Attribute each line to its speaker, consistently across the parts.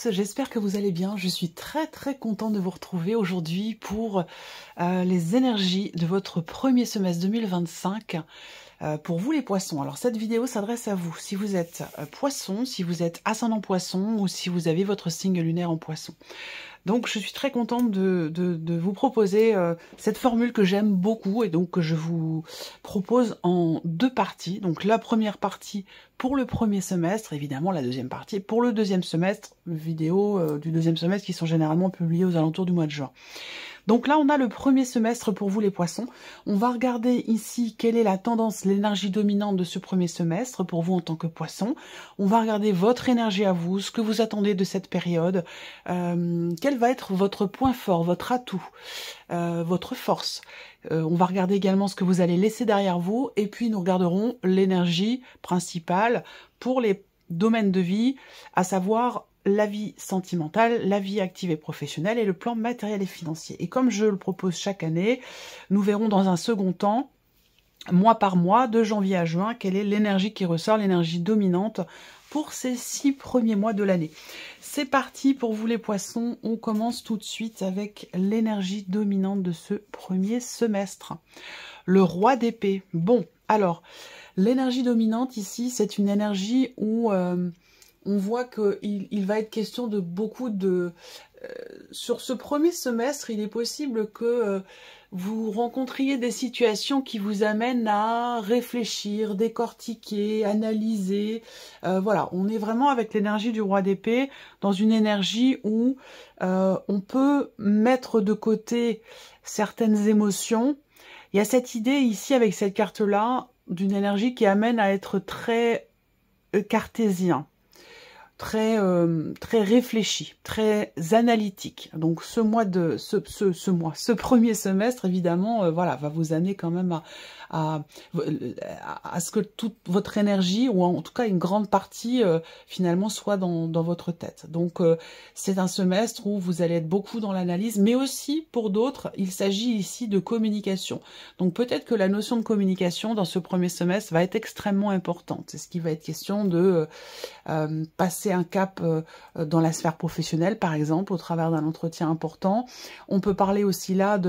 Speaker 1: tous, j'espère que vous allez bien. Je suis très contente de vous retrouver aujourd'hui pour les énergies de votre premier semestre 2025 pour vous les poissons. Alors cette vidéo s'adresse à vous si vous êtes poisson, si vous êtes ascendant poisson ou si vous avez votre signe lunaire en poisson. Donc je suis très contente de vous proposer cette formule que j'aime beaucoup et donc que je vous propose en deux parties. Donc la première partie pour le premier semestre, évidemment la deuxième partie pour le deuxième semestre, vidéos du deuxième semestre qui sont généralement publiées aux alentours du mois de juin. Donc là, on a le premier semestre pour vous les poissons. On va regarder ici quelle est la tendance, l'énergie dominante de ce premier semestre pour vous en tant que poisson. On va regarder votre énergie à vous, ce que vous attendez de cette période, quel va être votre point fort, votre atout, votre force. On va regarder également ce que vous allez laisser derrière vous et puis nous regarderons l'énergie principale pour les domaines de vie, à savoir la vie sentimentale, la vie active et professionnelle et le plan matériel et financier. Et comme je le propose chaque année, nous verrons dans un second temps, mois par mois, de janvier à juin, quelle est l'énergie qui ressort, l'énergie dominante pour ces 6 premiers mois de l'année. C'est parti pour vous les poissons, on commence tout de suite avec l'énergie dominante de ce premier semestre. Le roi d'épée. Bon, alors, l'énergie dominante ici, c'est une énergie où on voit qu'il va être question de beaucoup de... sur ce premier semestre, il est possible que vous rencontriez des situations qui vous amènent à réfléchir, décortiquer, analyser. Voilà, on est vraiment avec l'énergie du roi d'épée, dans une énergie où on peut mettre de côté certaines émotions. Il y a cette idée ici, avec cette carte-là, d'une énergie qui amène à être très cartésien. Très réfléchi, très analytique. Donc ce premier semestre, évidemment, voilà, va vous amener quand même à ce que toute votre énergie, ou en tout cas une grande partie, finalement, soit dans votre tête. Donc c'est un semestre où vous allez être beaucoup dans l'analyse, mais aussi, pour d'autres, il s'agit ici de communication. Donc peut-être que la notion de communication dans ce premier semestre va être extrêmement importante. C'est ce qui va être question de passer un cap dans la sphère professionnelle, par exemple, au travers d'un entretien important. On peut parler aussi là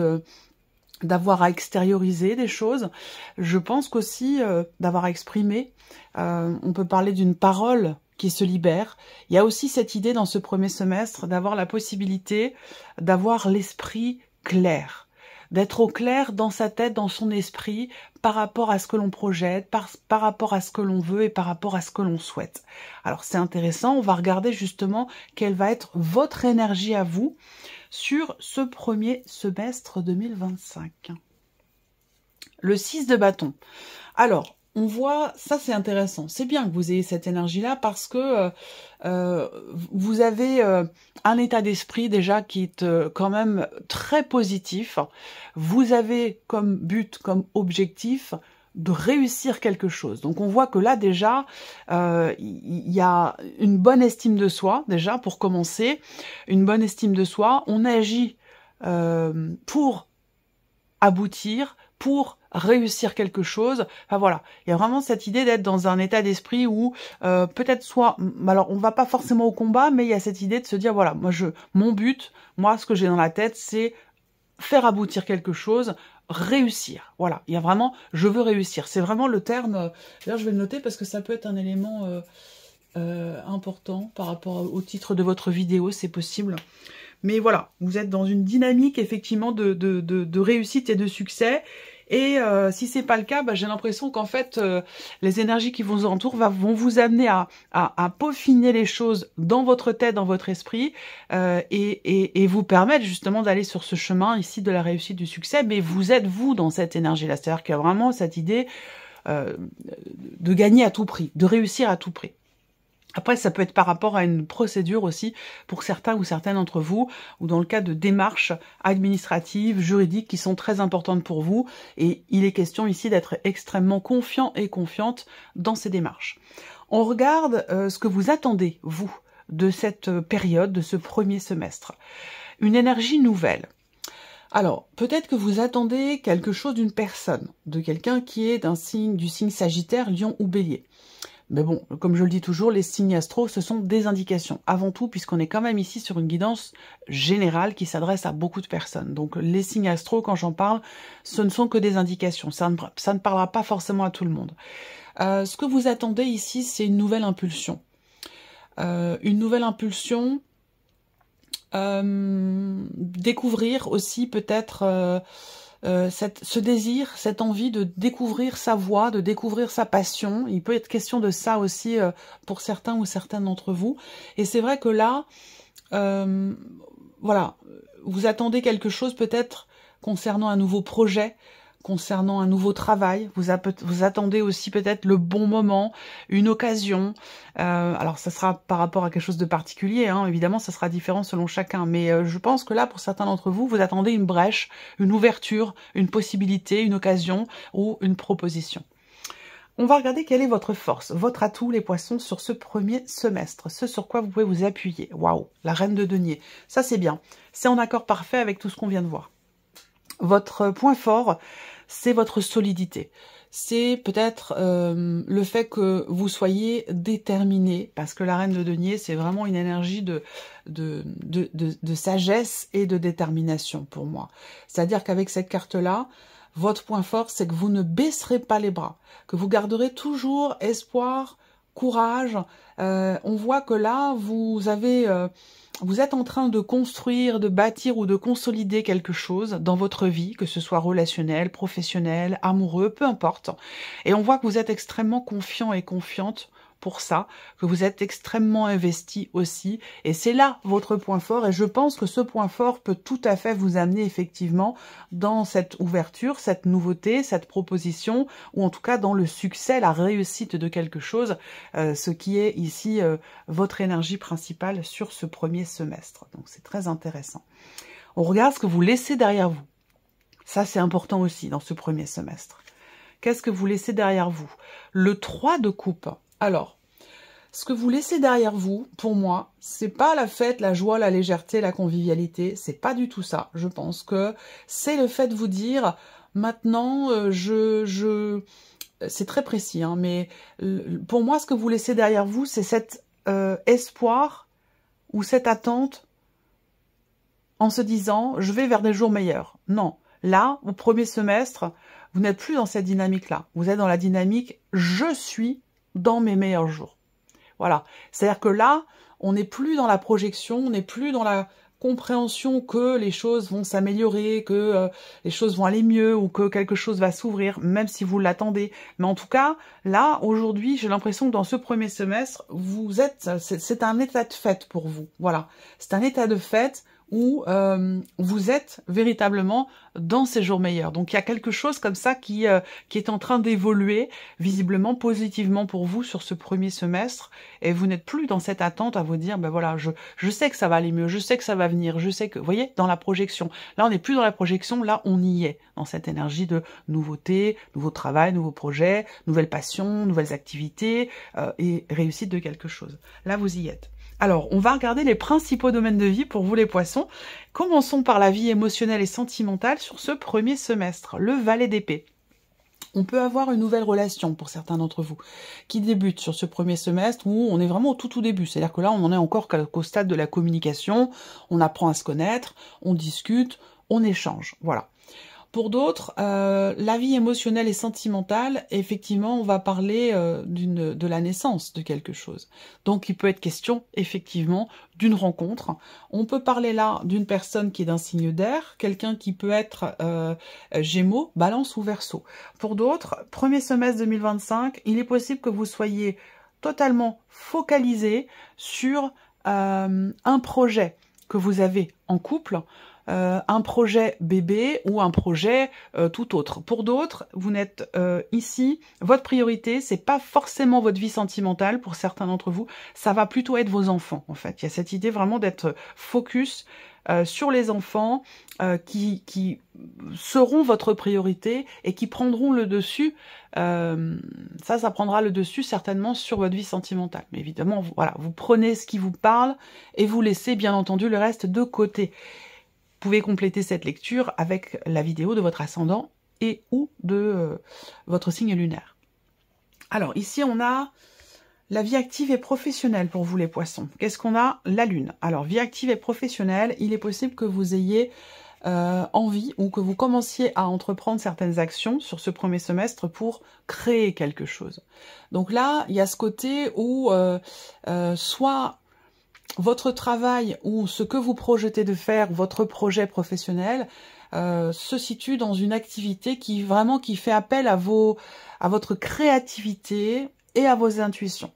Speaker 1: d'avoir à extérioriser des choses. Je pense qu'aussi d'avoir à exprimer. On peut parler d'une parole qui se libère. Il y a aussi cette idée dans ce premier semestre d'avoir la possibilité d'avoir l'esprit clair, d'être au clair dans sa tête, dans son esprit, par rapport à ce que l'on projette, par rapport à ce que l'on veut et par rapport à ce que l'on souhaite. Alors c'est intéressant, on va regarder justement quelle va être votre énergie à vous sur ce premier semestre 2025. Le 6 de bâton. Alors, on voit, ça c'est intéressant, c'est bien que vous ayez cette énergie-là parce que vous avez un état d'esprit déjà qui est quand même très positif. Vous avez comme but, comme objectif de réussir quelque chose. Donc on voit que là déjà, il y a une bonne estime de soi, déjà pour commencer, une bonne estime de soi. On agit pour aboutir, pour réussir quelque chose. Enfin voilà, il y a vraiment cette idée d'être dans un état d'esprit où peut-être soit, alors on va pas forcément au combat, mais il y a cette idée de se dire voilà, mon but, moi ce que j'ai dans la tête, c'est faire aboutir quelque chose, réussir. Voilà, il y a vraiment, je veux réussir. C'est vraiment le terme, d'ailleurs je vais le noter parce que ça peut être un élément important par rapport au titre de votre vidéo, c'est possible. Mais voilà, vous êtes dans une dynamique effectivement de réussite et de succès. Et si c'est pas le cas, j'ai l'impression qu'en fait, les énergies qui vous entourent vont vous amener à peaufiner les choses dans votre tête, dans votre esprit, et vous permettre justement d'aller sur ce chemin ici de la réussite, du succès. Mais vous êtes vous dans cette énergie-là, c'est-à-dire qu'il y a vraiment cette idée de gagner à tout prix, de réussir à tout prix. Après, ça peut être par rapport à une procédure aussi pour certains ou certaines d'entre vous, ou dans le cas de démarches administratives, juridiques qui sont très importantes pour vous. Et il est question ici d'être extrêmement confiant et confiante dans ces démarches. On regarde ce que vous attendez, vous, de cette période, de ce premier semestre. Une énergie nouvelle. Alors, peut-être que vous attendez quelque chose d'une personne, de quelqu'un qui est du signe Sagittaire, Lion ou Bélier. Mais bon, comme je le dis toujours, les signes astro, ce sont des indications. Avant tout, puisqu'on est quand même ici sur une guidance générale qui s'adresse à beaucoup de personnes. Donc les signes astro, quand j'en parle, ce ne sont que des indications. Ça ne parlera pas forcément à tout le monde. Ce que vous attendez ici, c'est une nouvelle impulsion. Une nouvelle impulsion, découvrir aussi peut-être ce désir, cette envie de découvrir sa voie, de découvrir sa passion. Il peut être question de ça aussi pour certains ou certaines d'entre vous. Et c'est vrai que là, voilà, vous attendez quelque chose peut-être concernant un nouveau projet, concernant un nouveau travail, vous attendez aussi peut-être le bon moment, une occasion. Alors ça sera par rapport à quelque chose de particulier, hein, évidemment ça sera différent selon chacun, mais je pense que là pour certains d'entre vous, vous attendez une brèche, une ouverture, une possibilité, une occasion ou une proposition. On va regarder quelle est votre force, votre atout les poissons sur ce premier semestre, ce sur quoi vous pouvez vous appuyer. Waouh, la reine de denier, ça c'est bien, c'est en accord parfait avec tout ce qu'on vient de voir. Votre point fort, c'est votre solidité. C'est peut-être le fait que vous soyez déterminé, parce que la reine de denier, c'est vraiment une énergie de sagesse et de détermination pour moi. C'est-à-dire qu'avec cette carte-là, votre point fort, c'est que vous ne baisserez pas les bras, que vous garderez toujours espoir, courage. On voit que là, vous êtes en train de construire, de bâtir ou de consolider quelque chose dans votre vie, que ce soit relationnel, professionnel, amoureux, peu importe. Et on voit que vous êtes extrêmement confiant et confiante pour ça, que vous êtes extrêmement investi aussi. Et c'est là votre point fort. Et je pense que ce point fort peut tout à fait vous amener effectivement dans cette ouverture, cette nouveauté, cette proposition, ou en tout cas dans le succès, la réussite de quelque chose, ce qui est ici votre énergie principale sur ce premier semestre. Donc c'est très intéressant. On regarde ce que vous laissez derrière vous. Ça c'est important aussi dans ce premier semestre. Qu'est-ce que vous laissez derrière vous? Le 3 de coupe. Alors, ce que vous laissez derrière vous, pour moi, c'est pas la fête, la joie, la légèreté, la convivialité, c'est pas du tout ça. Je pense que c'est le fait de vous dire, maintenant, c'est très précis, hein, mais pour moi, ce que vous laissez derrière vous, c'est cet espoir ou cette attente en se disant, je vais vers des jours meilleurs. Non, là, au premier semestre, vous n'êtes plus dans cette dynamique-là. Vous êtes dans la dynamique, je suis dans mes meilleurs jours. Voilà. C'est-à-dire que là, on n'est plus dans la projection, on n'est plus dans la compréhension que les choses vont s'améliorer, que les choses vont aller mieux ou que quelque chose va s'ouvrir, même si vous l'attendez. Mais en tout cas, là, aujourd'hui, j'ai l'impression que dans ce premier semestre, c'est un état de fait pour vous. Voilà. C'est un état de fait où vous êtes véritablement dans ces jours meilleurs. Donc il y a quelque chose comme ça qui est en train d'évoluer visiblement positivement pour vous sur ce premier semestre, et vous n'êtes plus dans cette attente à vous dire ben voilà, je sais que ça va aller mieux, je sais que ça va venir, je sais que, vous voyez, dans la projection. Là on n'est plus dans la projection, là on y est, dans cette énergie de nouveauté, nouveau travail, nouveau projet, nouvelles passions, nouvelles activités et réussite de quelque chose. Là vous y êtes. Alors, on va regarder les principaux domaines de vie pour vous les poissons. Commençons par la vie émotionnelle et sentimentale sur ce premier semestre, le valet d'épée. On peut avoir une nouvelle relation pour certains d'entre vous qui débute sur ce premier semestre où on est vraiment au tout début. C'est-à-dire que là, on n'en est encore qu'au stade de la communication, on apprend à se connaître, on discute, on échange. Voilà. Pour d'autres, la vie émotionnelle et sentimentale, effectivement, on va parler de la naissance de quelque chose. Donc, il peut être question, effectivement, d'une rencontre. On peut parler là d'une personne qui est d'un signe d'air, quelqu'un qui peut être Gémeaux, Balance ou Verseau. Pour d'autres, premier semestre 2025, il est possible que vous soyez totalement focalisé sur un projet que vous avez en couple, un projet bébé ou un projet tout autre. Pour d'autres, vous n'êtes ici, votre priorité, c'est pas forcément votre vie sentimentale pour certains d'entre vous, ça va plutôt être vos enfants en fait. Il y a cette idée vraiment d'être focus sur les enfants qui seront votre priorité et qui prendront le dessus. Ça prendra le dessus certainement sur votre vie sentimentale. Mais évidemment, voilà, vous prenez ce qui vous parle et vous laissez bien entendu le reste de côté. Vous pouvez compléter cette lecture avec la vidéo de votre ascendant et ou de votre signe lunaire. Alors ici on a La vie active et professionnelle pour vous les poissons. Qu'est-ce qu'on a? La lune. Alors, vie active et professionnelle, il est possible que vous ayez envie ou que vous commenciez à entreprendre certaines actions sur ce premier semestre pour créer quelque chose. Donc là, il y a ce côté où soit votre travail ou ce que vous projetez de faire, votre projet professionnel, se situe dans une activité qui fait appel à votre créativité et à vos intuitions.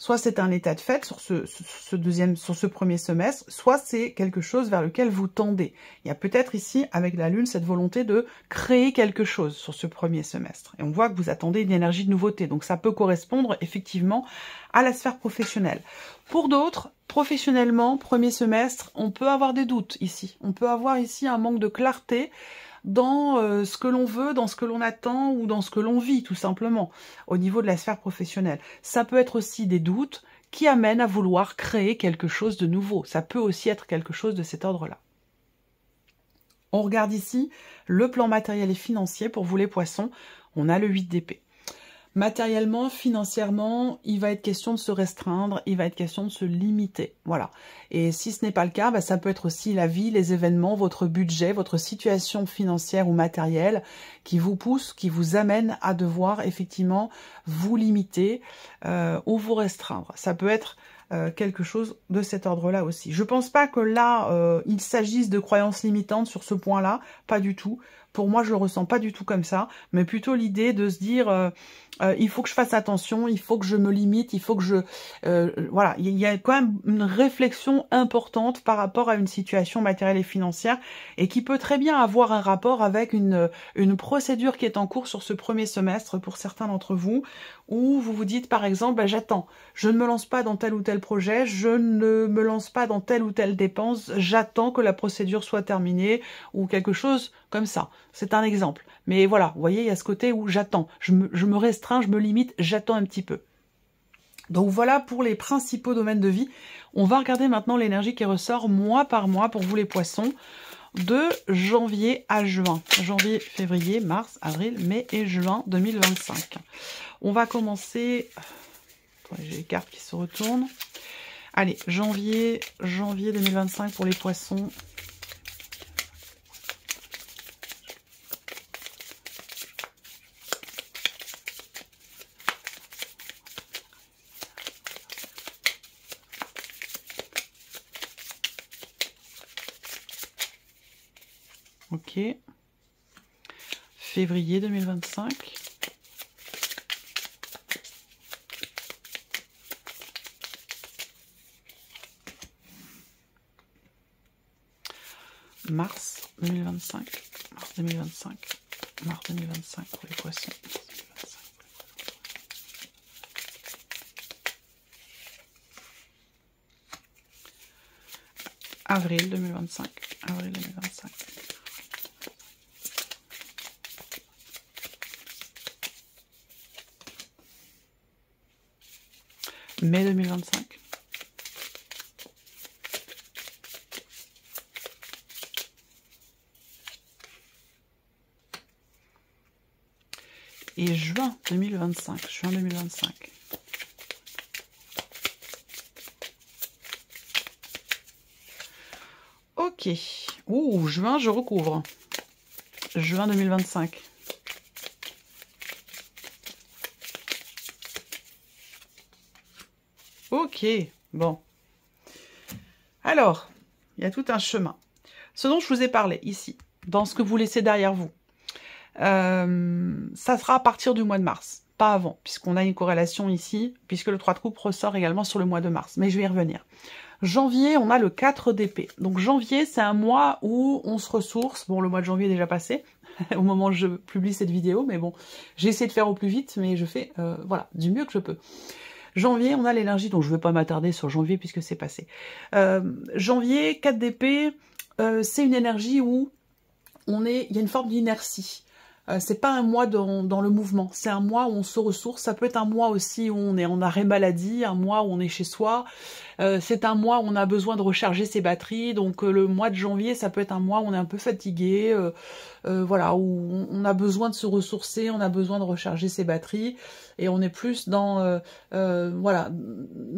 Speaker 1: Soit c'est un état de fait sur ce premier semestre, soit c'est quelque chose vers lequel vous tendez. Il y a peut-être ici, avec la Lune, cette volonté de créer quelque chose sur ce premier semestre. Et on voit que vous attendez une énergie de nouveauté. Donc ça peut correspondre effectivement à la sphère professionnelle. Pour d'autres, professionnellement, premier semestre, on peut avoir des doutes ici. On peut avoir ici un manque de clarté dans ce que l'on veut, dans ce que l'on attend ou dans ce que l'on vit, tout simplement, au niveau de la sphère professionnelle. Ça peut être aussi des doutes qui amènent à vouloir créer quelque chose de nouveau. Ça peut aussi être quelque chose de cet ordre-là. On regarde ici le plan matériel et financier pour vous les poissons. On a le 8 d'épée. Matériellement, financièrement, il va être question de se restreindre, il va être question de se limiter. Voilà. Et si ce n'est pas le cas, bah, ça peut être aussi la vie, les événements, votre budget, votre situation financière ou matérielle qui vous pousse, qui vous amène à devoir effectivement vous limiter ou vous restreindre. Ça peut être quelque chose de cet ordre-là aussi. Je pense pas que là, il s'agisse de croyances limitantes sur ce point-là, pas du tout. Pour moi, je le ressens pas du tout comme ça, mais plutôt l'idée de se dire il faut que je fasse attention, il faut que je me limite, il faut que je... voilà, il y a quand même une réflexion importante par rapport à une situation matérielle et financière et qui peut très bien avoir un rapport avec une procédure qui est en cours sur ce premier semestre pour certains d'entre vous, où vous vous dites par exemple, bah, j'attends, je ne me lance pas dans tel ou tel projet, je ne me lance pas dans telle ou telle dépense, j'attends que la procédure soit terminée ou quelque chose comme ça. C'est un exemple. Mais voilà, vous voyez, il y a ce côté où j'attends, je me restreins, je me limite, j'attends un petit peu. Donc voilà pour les principaux domaines de vie. On va regarder maintenant l'énergie qui ressort mois par mois pour vous les poissons, de janvier à juin. Janvier, février, mars, avril, mai et juin 2025. On va commencer... J'ai les cartes qui se retournent. Allez, janvier 2025 pour les poissons. Ok. Février 2025. Mars 2025. Mars 2025. Mars 2025 pour les poissons. Avril 2025. Avril 2025. Mai 2025. Et juin 2025. Juin 2025. Ok. Ouh, juin, je recouvre. Juin 2025. Ok, bon. Alors, il y a tout un chemin. Ce dont je vous ai parlé ici, dans ce que vous laissez derrière vous, ça sera à partir du mois de mars, pas avant, puisqu'on a une corrélation ici, puisque le 3 de coupe ressort également sur le mois de mars, mais je vais y revenir. Janvier, on a le 4 d'épée. Donc janvier, c'est un mois où on se ressource. Bon, le mois de janvier est déjà passé, au moment où je publie cette vidéo, mais bon, j'ai essayé de faire au plus vite, mais je fais, voilà, du mieux que je peux. Janvier, on a l'énergie, donc je ne vais pas m'attarder sur janvier puisque c'est passé. Janvier, 4 d'épée, c'est une énergie où il y a une forme d'inertie. C'est pas un mois dans le mouvement, c'est un mois où on se ressource. Ça peut être un mois aussi où on est en arrêt maladie, un mois où on est chez soi. C'est un mois où on a besoin de recharger ses batteries. Donc le mois de janvier, ça peut être un mois où on est un peu fatigué, voilà, où on a besoin de se ressourcer, on a besoin de recharger ses batteries, et on est plus dans, voilà,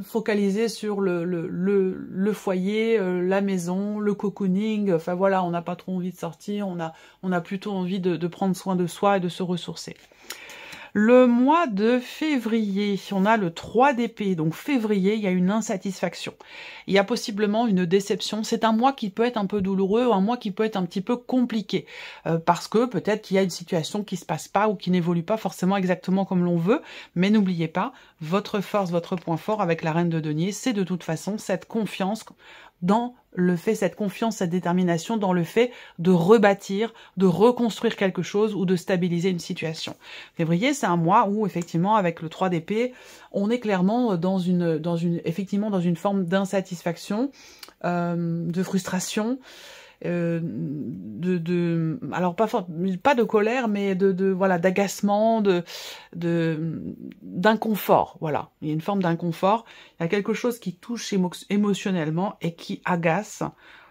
Speaker 1: focalisé sur le foyer, la maison, le cocooning, enfin voilà, on n'a pas trop envie de sortir, on a plutôt envie de prendre soin de soi et de se ressourcer. Le mois de février, on a le 3 d'épée. Donc février, il y a une insatisfaction. Il y a possiblement une déception. C'est un mois qui peut être un peu douloureux, un mois qui peut être un petit peu compliqué. Parce que peut-être qu'il y a une situation qui se passe pas ou qui n'évolue pas forcément exactement comme l'on veut. Mais n'oubliez pas, votre force, votre point fort avec la reine de denier, c'est de toute façon cette confiance dans le fait, cette confiance, cette détermination dans le fait de rebâtir, de reconstruire quelque chose ou de stabiliser une situation. Février, c'est un mois où, effectivement, avec le 3 d'épée, on est clairement effectivement dans une forme d'insatisfaction, de frustration, alors pas de colère, mais voilà, d'agacement, d'inconfort. Voilà, il y a une forme d'inconfort. Il y a quelque chose qui touche émotionnellement et qui agace.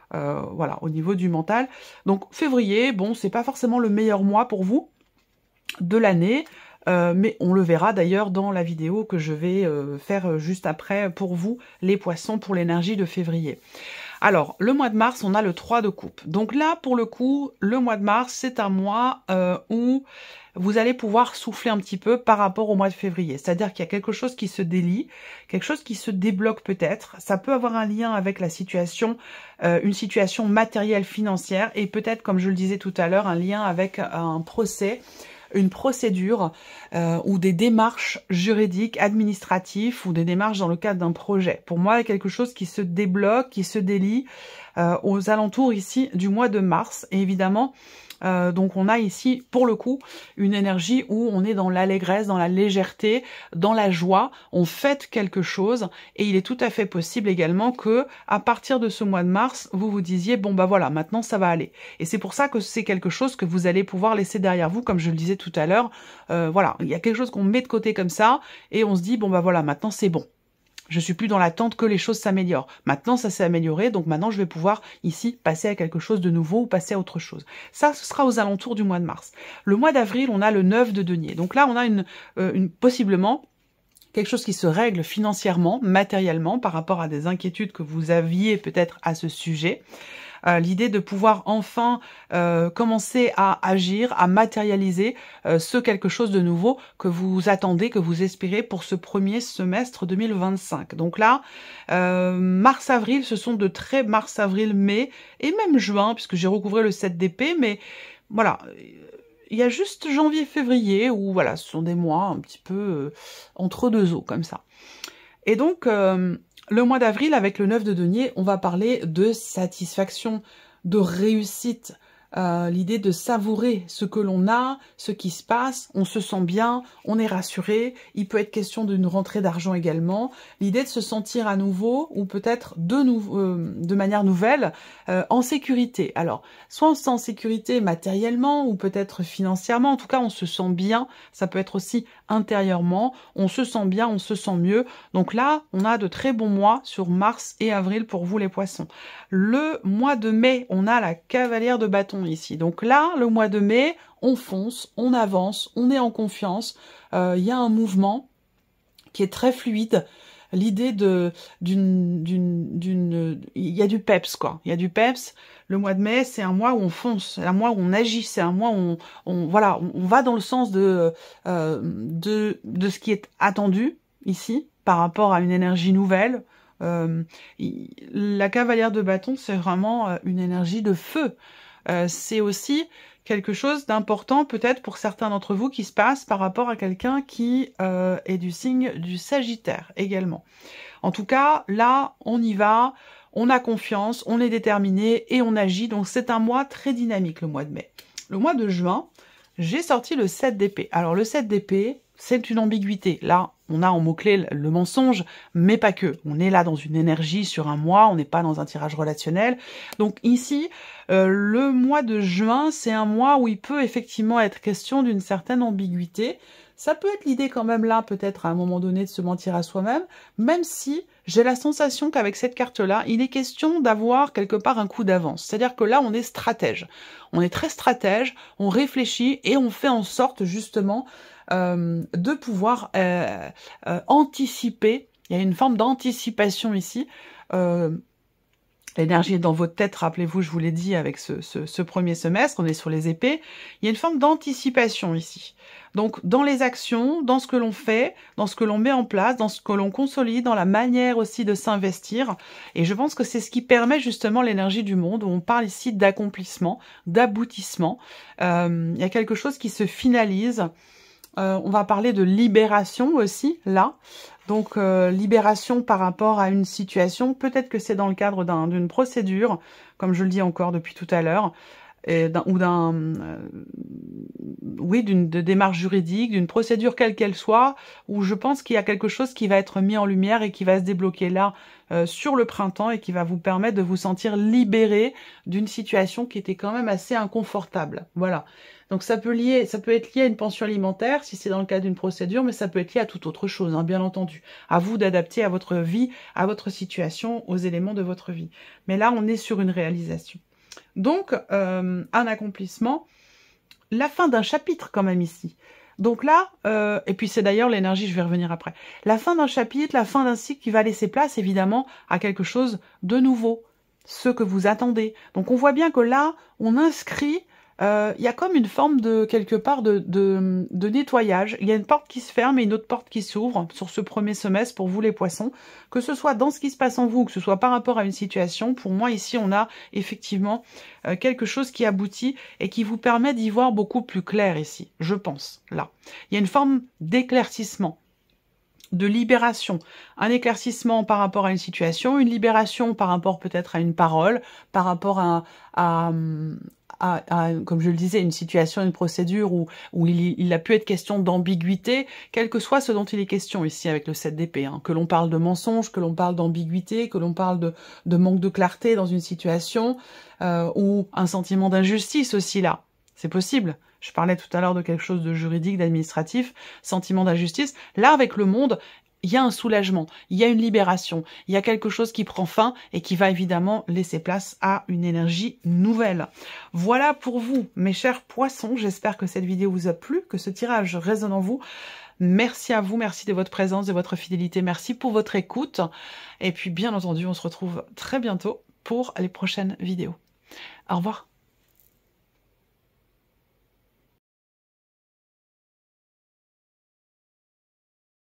Speaker 1: Voilà, au niveau du mental. Donc février, bon, c'est pas forcément le meilleur mois pour vous de l'année. Mais on le verra d'ailleurs dans la vidéo que je vais faire juste après pour vous, les poissons, pour l'énergie de février. Alors, le mois de mars, on a le 3 de coupe. Donc là, pour le coup, le mois de mars, c'est un mois où vous allez pouvoir souffler un petit peu par rapport au mois de février. C'est-à-dire qu'il y a quelque chose qui se délie, quelque chose qui se débloque peut-être. Ça peut avoir un lien avec la situation, une situation matérielle financière et peut-être, comme je le disais tout à l'heure, un lien avec un procès, une procédure ou des démarches juridiques, administratives ou des démarches dans le cadre d'un projet. Pour moi, il y a quelque chose qui se débloque, qui se délie aux alentours ici du mois de mars. Et évidemment, donc on a ici, pour le coup, une énergie où on est dans l'allégresse, dans la légèreté, dans la joie, on fête quelque chose, et il est tout à fait possible également que, à partir de ce mois de mars, vous vous disiez, bon bah voilà, maintenant ça va aller. Et c'est pour ça que c'est quelque chose que vous allez pouvoir laisser derrière vous, comme je le disais tout à l'heure, voilà, il y a quelque chose qu'on met de côté comme ça, et on se dit, bon bah voilà, maintenant c'est bon. Je suis plus dans l'attente que les choses s'améliorent. Maintenant, ça s'est amélioré, donc maintenant, je vais pouvoir ici passer à quelque chose de nouveau ou passer à autre chose. Ça, ce sera aux alentours du mois de mars. Le mois d'avril, on a le 9 de denier. Donc là, on a possiblement quelque chose qui se règle financièrement, matériellement, par rapport à des inquiétudes que vous aviez peut-être à ce sujet. L'idée de pouvoir enfin commencer à agir, à matérialiser ce quelque chose de nouveau que vous attendez, que vous espérez pour ce premier semestre 2025. Donc là, mars-avril, ce sont de très mars-avril-mai et même juin, puisque j'ai recouvré le 7 d'épée, mais voilà. Il y a juste janvier-février où voilà, ce sont des mois un petit peu entre deux eaux comme ça. Et donc le mois d'avril, avec le 9 de denier, on va parler de satisfaction, de réussite, l'idée de savourer ce que l'on a, ce qui se passe, on se sent bien, on est rassuré, il peut être question d'une rentrée d'argent également, l'idée de se sentir à nouveau, ou peut-être de manière nouvelle, en sécurité. Alors, soit on se sent en sécurité matériellement, ou peut-être financièrement, en tout cas on se sent bien, ça peut être aussi intérieurement, on se sent bien, on se sent mieux. Donc là, on a de très bons mois sur mars et avril pour vous les poissons. Le mois de mai, on a la cavalière de bâton ici. Donc là, le mois de mai, on fonce, on avance, on est en confiance. Il y a un mouvement qui est très fluide. L'idée il y a du peps, quoi. Il y a du peps. Le mois de mai, c'est un mois où on fonce, c'est un mois où on agit, c'est un mois où on va dans le sens de ce qui est attendu ici, par rapport à une énergie nouvelle. La cavalière de bâton, c'est vraiment une énergie de feu. C'est aussi quelque chose d'important peut-être pour certains d'entre vous qui se passe par rapport à quelqu'un qui est du signe du Sagittaire également. En tout cas, là, on y va, on a confiance, on est déterminé et on agit. Donc c'est un mois très dynamique, le mois de mai. Le mois de juin, j'ai sorti le 7 d'épée. Alors le 7 d'épée, c'est une ambiguïté. Là, on a en mot-clé le mensonge, mais pas que. On est là dans une énergie sur un mois, on n'est pas dans un tirage relationnel. Donc ici, le mois de juin, c'est un mois où il peut effectivement être question d'une certaine ambiguïté. Ça peut être l'idée quand même là, peut-être à un moment donné, de se mentir à soi-même, même si j'ai la sensation qu'avec cette carte-là, il est question d'avoir quelque part un coup d'avance. C'est-à-dire que là, on est stratège. On est très stratège, on réfléchit et on fait en sorte justement de pouvoir anticiper. Il y a une forme d'anticipation ici. L'énergie est dans votre tête, rappelez-vous, je vous l'ai dit avec ce premier semestre, on est sur les épées. Il y a une forme d'anticipation ici. Donc, dans les actions, dans ce que l'on fait, dans ce que l'on met en place, dans ce que l'on consolide, dans la manière aussi de s'investir. Et je pense que c'est ce qui permet justement l'énergie du monde, où on parle ici d'accomplissement, d'aboutissement. Il y a quelque chose qui se finalise. On va parler de libération aussi, là. Donc, libération par rapport à une situation. Peut-être que c'est dans le cadre d'une procédure, comme je le dis encore depuis tout à l'heure, oui, d'une démarche juridique, d'une procédure quelle qu'elle soit, où je pense qu'il y a quelque chose qui va être mis en lumière et qui va se débloquer là, sur le printemps, et qui va vous permettre de vous sentir libéré d'une situation qui était quand même assez inconfortable. Voilà. Donc ça peut être lié à une pension alimentaire, si c'est dans le cadre d'une procédure, mais ça peut être lié à toute autre chose, hein, bien entendu. À vous d'adapter à votre vie, à votre situation, aux éléments de votre vie. Mais là, on est sur une réalisation. Donc, un accomplissement, la fin d'un chapitre quand même ici. Donc là, et puis c'est d'ailleurs l'énergie, je vais revenir après, la fin d'un chapitre, la fin d'un cycle qui va laisser place évidemment à quelque chose de nouveau, ce que vous attendez. Donc on voit bien que là, on inscrit, il y a comme une forme de, quelque part, de nettoyage. Il y a une porte qui se ferme et une autre porte qui s'ouvre sur ce premier semestre pour vous les poissons. Que ce soit dans ce qui se passe en vous, que ce soit par rapport à une situation, pour moi ici on a effectivement quelque chose qui aboutit et qui vous permet d'y voir beaucoup plus clair ici, je pense, là. Il y a une forme d'éclaircissement, de libération, un éclaircissement par rapport à une situation, une libération par rapport peut-être à une parole, par rapport à comme je le disais, une situation, une procédure où il a pu être question d'ambiguïté, quel que soit ce dont il est question ici avec le 7 d'épée, hein, que l'on parle de mensonge, que l'on parle d'ambiguïté, que l'on parle de manque de clarté dans une situation, ou un sentiment d'injustice aussi là, c'est possible. Je parlais tout à l'heure de quelque chose de juridique, d'administratif, sentiment d'injustice. Là, avec le monde, il y a un soulagement, il y a une libération, il y a quelque chose qui prend fin et qui va évidemment laisser place à une énergie nouvelle. Voilà pour vous, mes chers poissons. J'espère que cette vidéo vous a plu, que ce tirage résonne en vous. Merci à vous, merci de votre présence, de votre fidélité, merci pour votre écoute. Et puis, bien entendu, on se retrouve très bientôt pour les prochaines vidéos. Au revoir.